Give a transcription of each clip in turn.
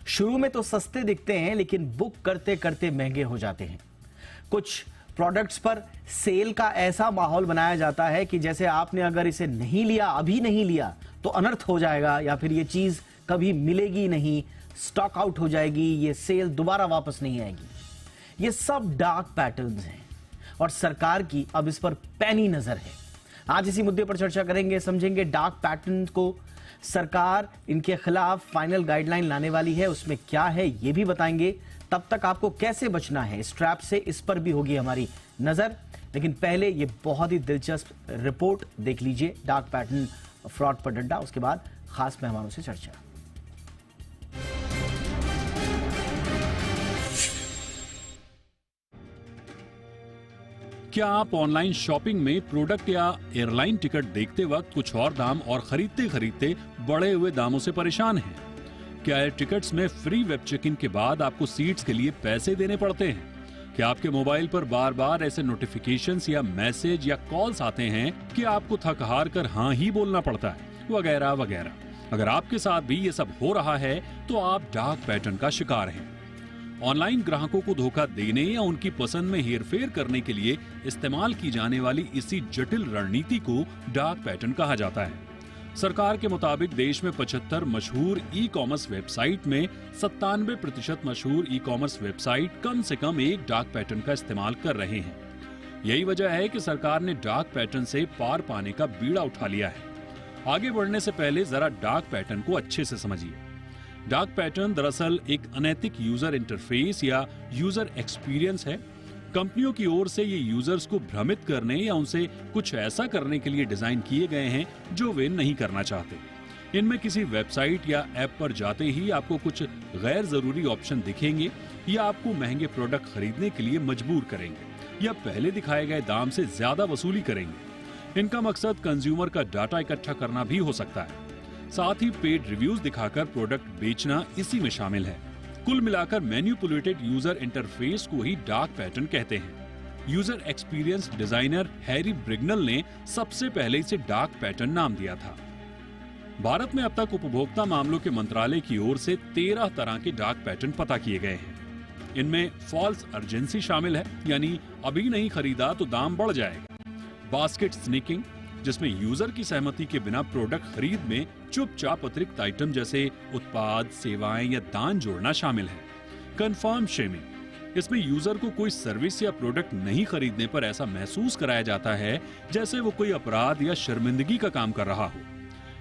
शुरू में तो सस्ते दिखते हैं लेकिन बुक करते करते महंगे हो जाते हैं। कुछ प्रोडक्ट्स पर सेल का ऐसा माहौल बनाया जाता है कि जैसे आपने अगर इसे नहीं लिया, अभी नहीं लिया तो अनर्थ हो जाएगा, या फिर ये चीज कभी मिलेगी नहीं, स्टॉक आउट हो जाएगी, ये सेल दोबारा वापस नहीं आएगी। ये सब डार्क पैटर्न्स हैं और सरकार की अब इस पर पैनी नजर है। आज इसी मुद्दे पर चर्चा करेंगे, समझेंगे डार्क पैटर्न को। सरकार इनके खिलाफ फाइनल गाइडलाइन लाने वाली है, उसमें क्या है ये भी बताएंगे। तब तक आपको कैसे बचना है इस ट्रैप से, इस पर भी होगी हमारी नजर। लेकिन पहले ये बहुत ही दिलचस्प रिपोर्ट देख लीजिए, डार्क पैटर्न फ्रॉड पर डंडा। उसके बाद खास मेहमानों से चर्चा। क्या आप ऑनलाइन शॉपिंग में प्रोडक्ट या एयरलाइन टिकट देखते वक्त कुछ और दाम और खरीदते खरीदते बढ़े हुए दामों से परेशान हैं? क्या एयर टिकट्स में फ्री वेब चेक इन के बाद आपको सीट्स के लिए पैसे देने पड़ते हैं? क्या आपके मोबाइल पर बार बार ऐसे नोटिफिकेशंस या मैसेज या कॉल्स आते हैं कि आपको थक हार कर हाँ ही बोलना पड़ता है, वगैरह वगैरह। अगर आपके साथ भी ये सब हो रहा है तो आप डार्क पैटर्न का शिकार हैं। ऑनलाइन ग्राहकों को धोखा देने या उनकी पसंद में हेरफेर करने के लिए इस्तेमाल की जाने वाली इसी जटिल रणनीति को डार्क पैटर्न कहा जाता है। सरकार के मुताबिक देश में 75 मशहूर ई कॉमर्स वेबसाइट में 97% मशहूर ई कॉमर्स वेबसाइट कम से कम एक डार्क पैटर्न का इस्तेमाल कर रहे हैं। यही वजह है कि सरकार ने डार्क पैटर्न से पार पाने का बीड़ा उठा लिया है। आगे बढ़ने से पहले जरा डार्क पैटर्न को अच्छे से समझिए। डार्क पैटर्न दरअसल एक अनैतिक यूजर इंटरफेस या यूजर एक्सपीरियंस है। कंपनियों की ओर से ये यूजर्स को भ्रमित करने या उनसे कुछ ऐसा करने के लिए डिजाइन किए गए हैं जो वे नहीं करना चाहते। इनमें किसी वेबसाइट या ऐप पर जाते ही आपको कुछ गैर जरूरी ऑप्शन दिखेंगे, या आपको महंगे प्रोडक्ट खरीदने के लिए मजबूर करेंगे, या पहले दिखाए गए दाम से ज्यादा वसूली करेंगे। इनका मकसद कंज्यूमर का डाटा इकट्ठा करना भी हो सकता है। साथ ही पेड रिव्यूज दिखाकर प्रोडक्ट बेचना इसी में शामिल है। कुल मिलाकर मैनिपुलेटेड यूजर इंटरफेस को ही डार्क पैटर्न कहते हैं। यूजर एक्सपीरियंस डिजाइनर हैरी ब्रिगनल ने सबसे पहले इसे डार्क पैटर्न नाम दिया था। भारत में अब तक उपभोक्ता मामलों के मंत्रालय की ओर से 13 तरह के डार्क पैटर्न पता किए गए हैं। इनमें फॉल्स अर्जेंसी शामिल है, यानी अभी नहीं खरीदा तो दाम बढ़ जाएगा। बास्केट स्निकिंग, जिसमें यूजर की सहमति के बिना प्रोडक्ट खरीद में चुपचाप अतिरिक्त आइटम जैसे उत्पाद, सेवाएं या दान जोड़ना शामिल है। कंफर्म शेमिंग, इसमें यूजर को कोई सर्विस या प्रोडक्ट नहीं खरीदने पर ऐसा महसूस कराया जाता है जैसे वो कोई अपराध या शर्मिंदगी का काम कर रहा हो।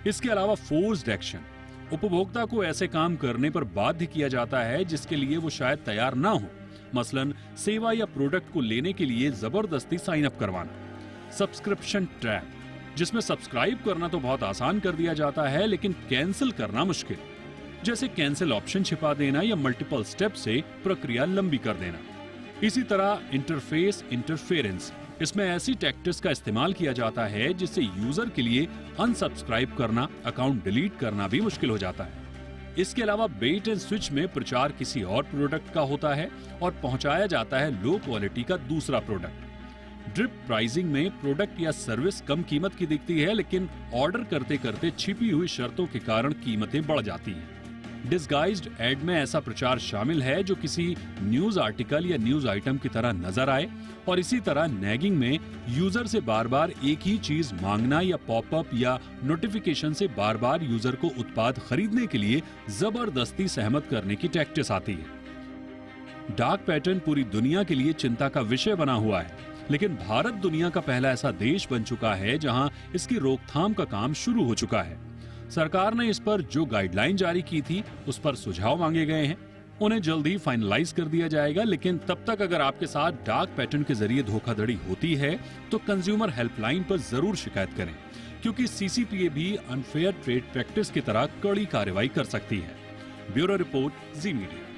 इसके अलावा फोर्स्ड एक्शन, उपभोक्ता को ऐसे काम करने पर बाध्य किया जाता है जिसके लिए वो शायद तैयार ना हो, मसलन सेवा या प्रोडक्ट को लेने के लिए जबरदस्ती साइन अप करवाना। सब्सक्रिप्शन ट्रैप, जिसमें सब्सक्राइब करना तो बहुत आसान कर दिया जाता है लेकिन कैंसिल करना मुश्किल, जैसे कैंसिल ऑप्शन छिपा देना या मल्टीपल स्टेप से प्रक्रिया लंबी कर देना। इसी तरह इंटरफेस इंटरफेरेंस, इसमें ऐसी टैक्टिक्स का इस्तेमाल किया जाता है जिससे यूजर के लिए अनसब्सक्राइब करना, अकाउंट डिलीट करना भी मुश्किल हो जाता है। इसके अलावा बेट एंड स्विच में प्रचार किसी और प्रोडक्ट का होता है और पहुंचाया जाता है लो क्वालिटी का दूसरा प्रोडक्ट। ड्रिप प्राइसिंग में प्रोडक्ट या सर्विस कम कीमत की दिखती है लेकिन ऑर्डर करते करते छिपी हुई शर्तों के कारण कीमतें बढ़ जाती हैं। डिस्गाइज्ड एड में ऐसा प्रचार शामिल है जो किसी न्यूज आर्टिकल या न्यूज आइटम की तरह नजर आए, और इसी तरह नैगिंग में यूजर से बार बार एक ही चीज मांगना या पॉपअप या नोटिफिकेशन से बार बार यूजर को उत्पाद खरीदने के लिए जबरदस्ती सहमत करने की टैक्टिस आती है। डार्क पैटर्न पूरी दुनिया के लिए चिंता का विषय बना हुआ है, लेकिन भारत दुनिया का पहला ऐसा देश बन चुका है जहां इसकी रोकथाम का काम शुरू हो चुका है। सरकार ने इस पर जो गाइडलाइन जारी की थी उस पर सुझाव मांगे गए हैं, उन्हें जल्दी फाइनलाइज कर दिया जाएगा। लेकिन तब तक अगर आपके साथ डार्क पैटर्न के जरिए धोखाधड़ी होती है तो कंज्यूमर हेल्पलाइन पर जरूर शिकायत करें, क्योंकि सीसीपीए भी अनफेयर ट्रेड प्रैक्टिस की तरह कड़ी कार्रवाई कर सकती है। ब्यूरो रिपोर्ट, जी मीडिया।